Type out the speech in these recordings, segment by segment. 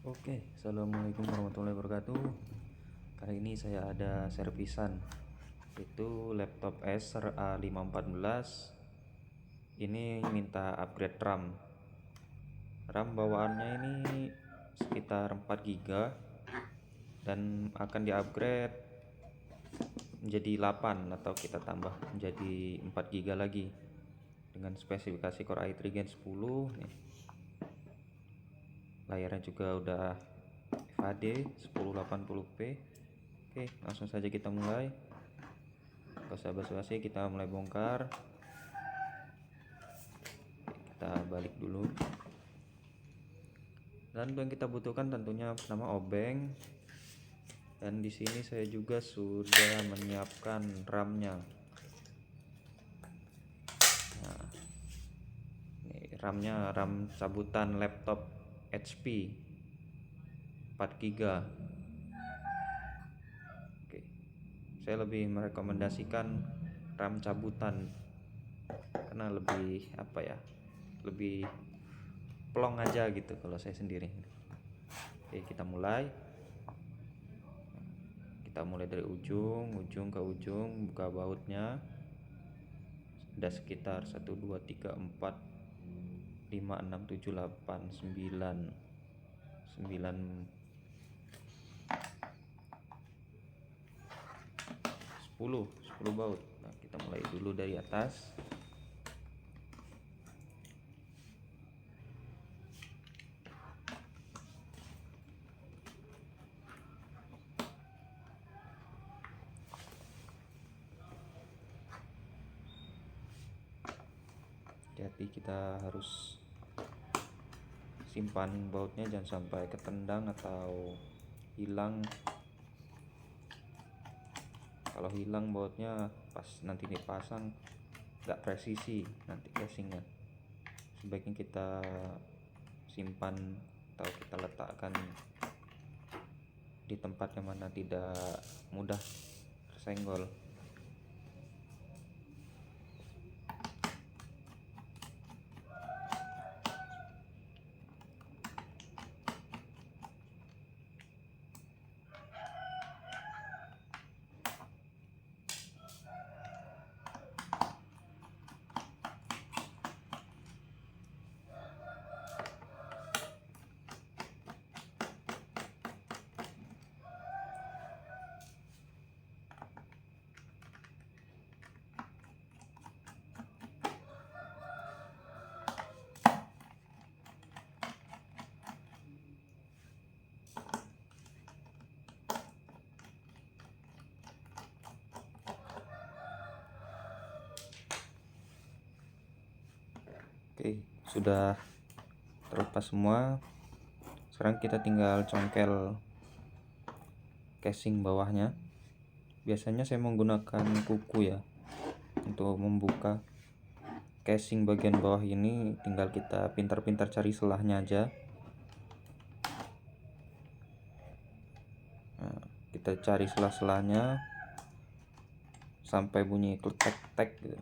Oke, assalamualaikum warahmatullahi wabarakatuh. Kali ini saya ada servisan, itu laptop Acer A514. Ini minta upgrade RAM. RAM bawaannya ini sekitar 4 GB dan akan di-upgrade menjadi 8 atau kita tambah menjadi 4 GB lagi dengan spesifikasi Core i3 Gen 10 nih. Layarnya juga udah FHD 1080p. Oke, langsung saja kita mulai. Gak usah basa-basi, kita mulai bongkar. Kita balik dulu. Dan yang kita butuhkan tentunya pertama obeng. Dan di sini saya juga sudah menyiapkan RAM-nya. Nah, ini RAM-nya RAM cabutan laptop HP 4 GB. Oke. Saya lebih merekomendasikan RAM cabutan karena lebih lebih plong aja gitu kalau saya sendiri. Oke, kita mulai dari ujung ke ujung, buka bautnya. Ada sekitar 1 2 3 4 5 6 7 8 9 10 baut. Nah, kita mulai dulu dari atas. Jadi kita harus simpan bautnya, jangan sampai ketendang atau hilang. Kalau hilang bautnya pas nanti dipasang nggak presisi nanti casingnya. Sebaiknya kita simpan atau kita letakkan di tempat yang mana tidak mudah tersenggol. Oke, sudah terlepas semua. Sekarang kita tinggal congkel casing bawahnya. Biasanya saya menggunakan kuku ya untuk membuka casing bagian bawah ini. Tinggal kita pintar-pintar cari selahnya aja. Nah, kita cari selah-selahnya sampai bunyi kletek-tek gitu.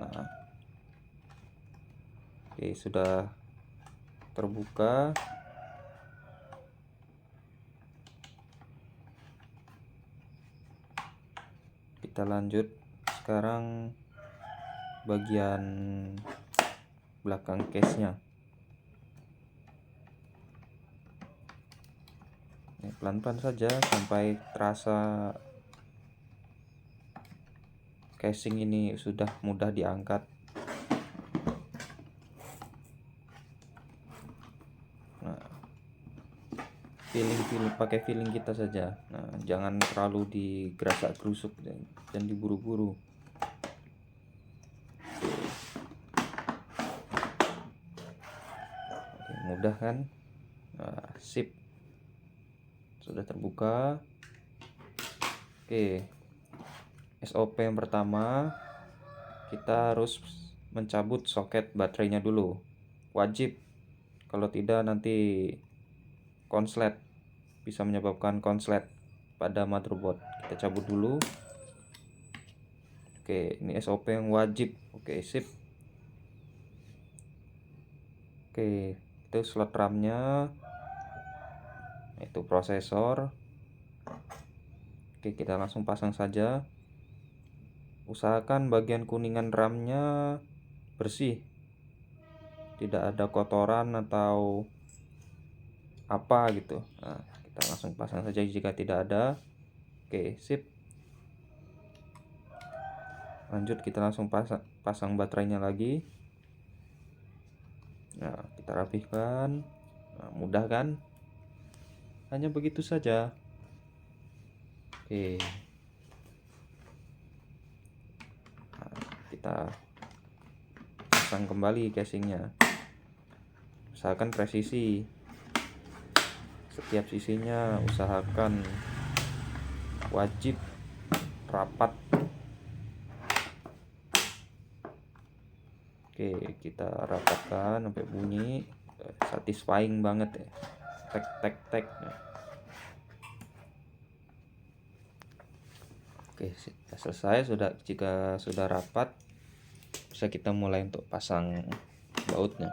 Nah, oke, sudah terbuka. Kita lanjut sekarang bagian belakang case-nya. Pelan-pelan saja sampai terasa casing ini sudah mudah diangkat. Nah, pakai feeling kita saja. Nah, jangan terlalu digerasak gerusuk dan diburu-buru. Oke, mudah kan? Nah, sip, sudah terbuka. Oke, SOP yang pertama, kita harus mencabut soket baterainya dulu. Wajib, kalau tidak nanti konslet, bisa menyebabkan konslet pada motherboard. Kita cabut dulu. Oke, ini SOP yang wajib. Oke, sip. Oke, itu slot RAM-nya. yaitu prosesor. Oke, kita langsung pasang saja. Usahakan bagian kuningan RAM-nya bersih, tidak ada kotoran atau apa gitu. Nah, kita langsung pasang saja jika tidak ada. Oke, sip. Lanjut, kita langsung pasang baterainya lagi. Nah, kita rapihkan. Nah, mudah kan? Hanya begitu saja. Oke. Nah, kita pasang kembali casingnya. Usahakan presisi. Setiap sisinya usahakan wajib rapat. Oke, kita rapatkan sampai bunyi satisfying banget ya. Tek tek tek. Oke, selesai. Jika sudah rapat, bisa kita mulai untuk pasang bautnya.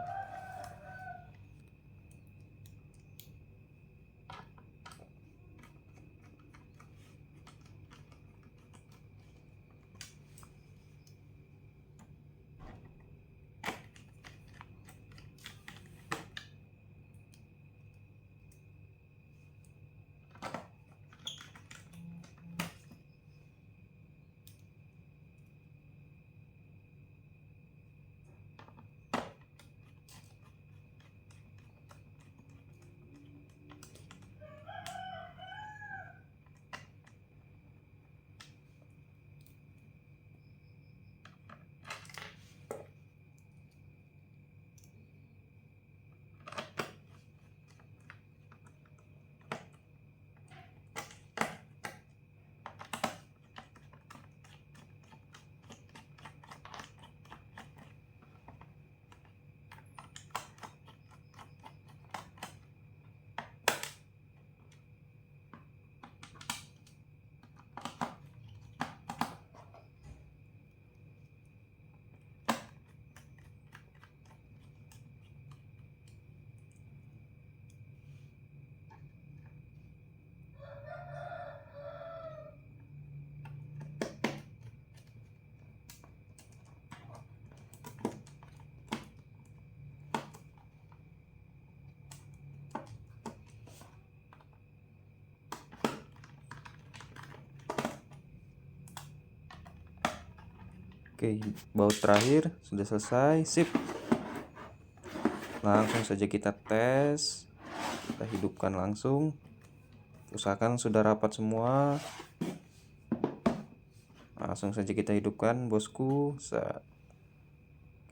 Oke, baut terakhir sudah selesai. Sip. Langsung saja kita tes. Kita hidupkan langsung. Usahakan sudah rapat semua. Langsung saja kita hidupkan, bosku.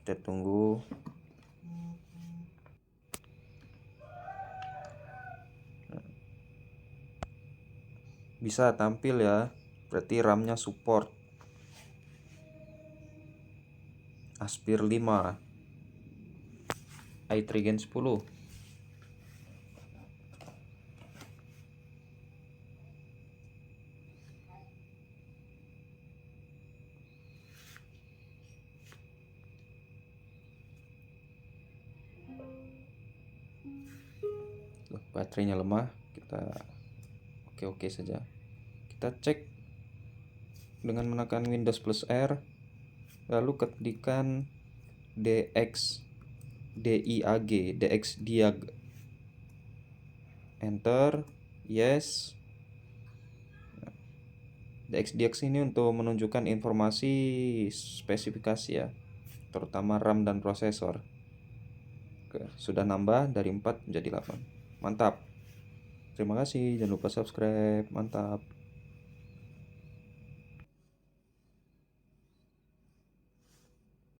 Kita tunggu. Bisa tampil ya. Berarti RAM-nya support. Aspir 5 i3 Gen 10. Baterainya lemah, kita oke saja. Kita cek dengan menekan Windows plus R, lalu ketikkan DXDIAG, enter, yes. DXDIAG ini untuk menunjukkan informasi spesifikasi ya, terutama RAM dan prosesor. Oke, sudah nambah dari 4 menjadi 8. Mantap. Terima kasih, jangan lupa subscribe. Mantap.